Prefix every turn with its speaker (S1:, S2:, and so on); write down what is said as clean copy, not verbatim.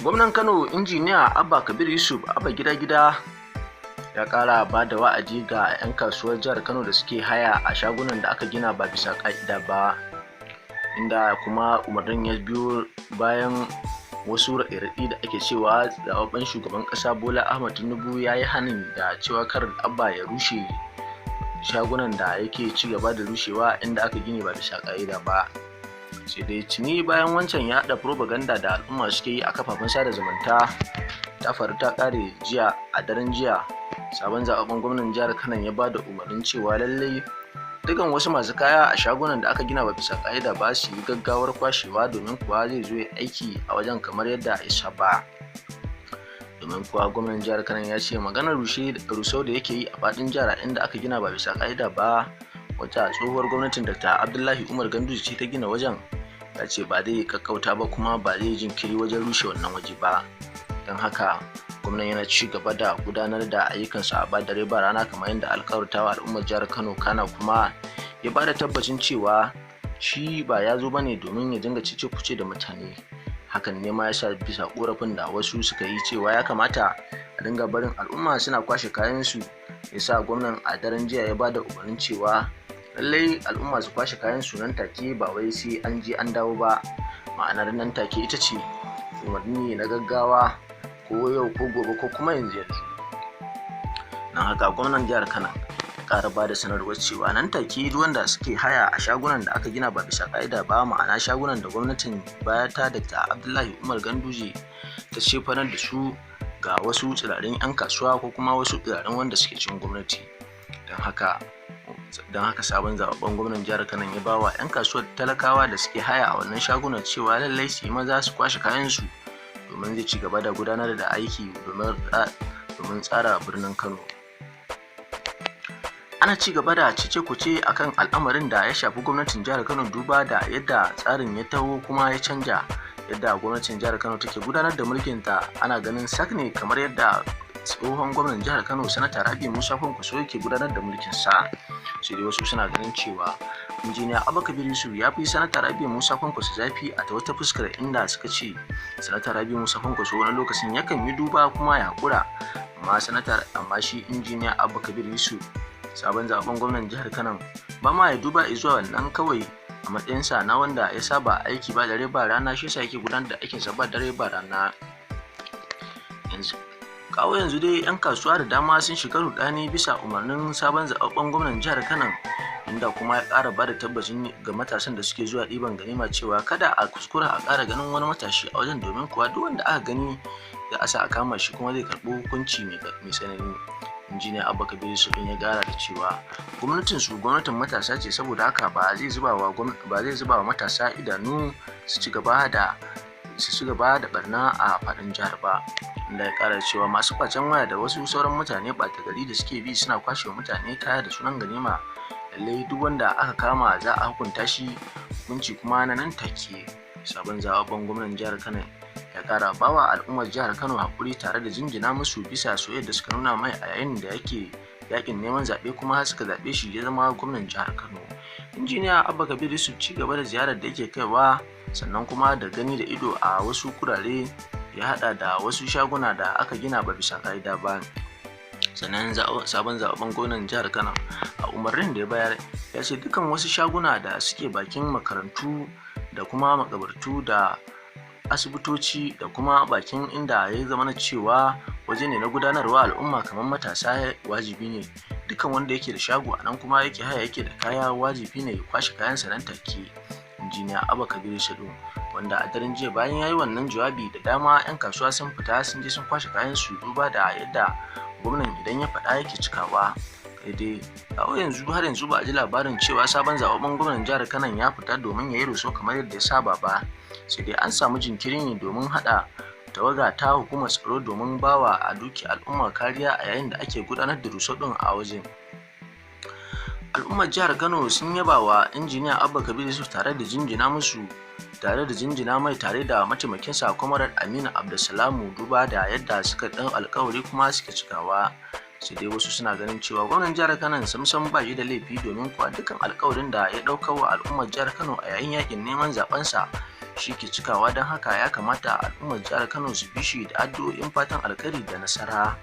S1: Gwamnan Kano Injiniya Abba Kabir Yusuf Abba Gida-Gida ya ƙara ba da wa'adi ga 'yan kasuwar jihar Kano da suke haya a shagunan da aka gina ba bisa ƙa'ida ba, inda kuma umarnin ya biyo bayan wasu raɗe-raɗi da ake cewa zaɓaɓɓen shugaban ƙasa Bola Ahmed Tinubu ya yi hanin da cewa kar Abba ya rushe shagunan da yake ci gaba da rushewa inda aka gini ba bisa ƙa'ida ba. Sai dai tuni bayan wancan ya haɗa propaganda da al'umma suke yi a kafafen sada zumunta ta faru ta ƙare jiya. A daren jiya sabon zaɓaɓɓen gwamnan jihar Kano ya ba da umarnin cewa lallai dukkan wasu masu kaya a shagunan da aka gina ba bisa ƙa'ida ba su yi gaggawar kwashewa, domin kuwa zai zo ya aiki a wajen kamar yadda ya saba. Domin kuwa gwamnan jihar Kano ya ce maganar rusau da yake yi a faɗin jihar inda aka gina ba bisa ƙa'ida ba, wata tsohuwar gwamnatin Dr. Abdullahi Umar Ganduje ce ta gina wajen, ya ce ba zai kakkauta ba kuma ba zai jinkiri wajen rushe wannan waje ba. Don haka gwamnan yana ci gaba da gudanar da ayyukansa a ba dare ba rana kamar yadda alƙawartawa al'ummar jihar Kano, kana kuma ya ba da tabbacin cewa shi ba ya zo bane domin ya dinga cece kuce da mutane. Hakan ne ma yasa bisa korafin da wasu suka yi cewa ya kamata a dinga barin al'umma suna kwashe kayansu, yasa gwamnan a daren jiya ya ba da umarnin cewa lallai al'umma su kwashe kayansu nan take, ba wai sai an je an dawo ba. Ma'anar nan take ita ce umarni na gaggawa, ko yau ko gobe ko kuma yanzu. Don haka gwamnan jihar Kano ya ƙara ba da sanarwar cewa nan take duk wanda suke haya a shagunan da aka gina ba bisa ƙa'ida ba, ma'ana shagunan da gwamnatin baya ta Dr. Abdullahi Umar Ganduje ta cefanar da su ga wasu tsirarin 'yan kasuwa ko kuma wasu tsirarin wanda suke cikin gwamnati. Don haka sabon zaɓaɓɓen gwamnan jihar Kano ya ba wa 'yan kasuwar talakawa da suke haya a wannan shagunan cewa lallai su yi maza su kwashe kayansu, domin zai ci gaba da gudanar da aiki domin tsara birnin Kano. Ana ci gaba da cece-kuce akan al'amarin da ya shafi gwamnatin jihar Kano, duba da yadda tsarin ya taho kuma ya canja yadda gwamnatin jihar Kano take gudanar da mulkinta. Ana ganin sak ne kamar yadda tsohon gwamnan jihar Kano Sanata Rabi'u Musa Kwankwaso yake gudanar da mulkinsa. Sai dai wasu suna ganin cewa Injiniya Abba Kabir Yusuf ya fi Sanata Rabi'u Musa Kwankwaso zafi a ta wata fuskar, inda suka ce Sanata Rabi'u Musa Kwankwaso wani lokacin yakan yi duba kuma ya haƙura, amma shi Injiniya Abba Kabir Yusuf sabon zaɓen gwamnan jihar Kano ba ma ya duba zuwa wannan, kawai a matsayinsa na wanda ya saba aiki ba dare ba rana, shi yasa yake gudanar da aikinsa ba dare ba rana. Kawo yanzu dai 'yan kasuwa da dama sun shiga rudani bisa umarnin sabon zaɓaɓɓen gwamnan jihar Kano, inda kuma ya ƙara ba da tabbacin ga matasan da suke zuwa ɗiban ganima cewa kada a kuskura a ƙara ganin wani matashi a wajen, domin kuwa duk wanda aka gani za a sa a kama shi kuma zai karɓi hukunci mai tsanani. Injiniya Abba Kabir Yusuf ya ƙara da cewa gwamnatin matasa ce, saboda haka ba zai zuba wa matasa idanu su ci gaba da barna a faɗin jihar ba. Inda ya ƙara cewa masu kwacen waya da wasu sauran mutane ɓata gari da suke bi suna kwashe wa mutane kaya da sunan ganima, lallai duk wanda aka kama za a hukunta shi hukunci kuma na nan take. Sabon zaɓaɓɓen gwamnan jihar Kano ya ƙara bawa al'ummar jihar Kano haƙuri tare da jinjina musu bisa soyayyar da suka nuna mai a yayin da yake yakin neman zaɓe, kuma har suka zaɓe shi ya zama gwamnan jihar Kano. Injiniya Abba Kabir Yusuf ci gaba da ziyarar da yake kaiwa, sannan kuma da gani da ido a wasu kurare, ya haɗa da wasu shaguna da aka gina ba bisa ƙa'ida ba. Sannan sabon zaɓaɓɓen gwamnan jihar Kano a umarnin da ya bayar ya ce dukkan wasu shaguna da suke bakin makarantu da kuma makabartu da asibitoci da kuma bakin inda ya zama na cewa waje ne na gudanarwa al'umma kamar matasa, wajibi ne dukkan wanda yake da shago a nan kuma yake haya yake da kaya, wajibi ne ya kwashe kayansa nan take. Injiniya Abba Kabir Yusuf, wanda a daren jiya bayan ya yi wannan jawabi da dama 'yan kasuwa sun fita sun je sun kwashe kayansu, duba da yadda gwamnan idan ya faɗa yake cikawa. Kai dai har yanzu ba a ji labarin cewa sabon zaɓaɓɓen gwamnan jihar Kano ya fita domin ya yi rusau kamar yadda ya saba ba. Sai dai an samu jinkiri ne domin haɗa tawaga ta hukumar tsaro domin bawa a duki al'umma kariya a yayin da ake gudanar da rusau ɗin a wajen. Al'ummar jihar Kano sun yaba wa Injiniya Abba Kabir Yusuf tare da jinjina mai tare da mataimakinsa Comrade Aminu Abdulsalamu, duba da yadda suka ɗan alƙawari kuma suke cikawa. Sai dai wasu suna ganin cewa gwamnan jihar Kano samsam ba shi da laifi, domin kuwa dukkan alƙawarin da ya ɗauka wa al'ummar jihar Kano a yayin yakin neman zaɓensa shi ke cikawa, don haka ya kamata al'ummar jihar Kano su bi shi da addu'o'in fatan alkhairi da nasara.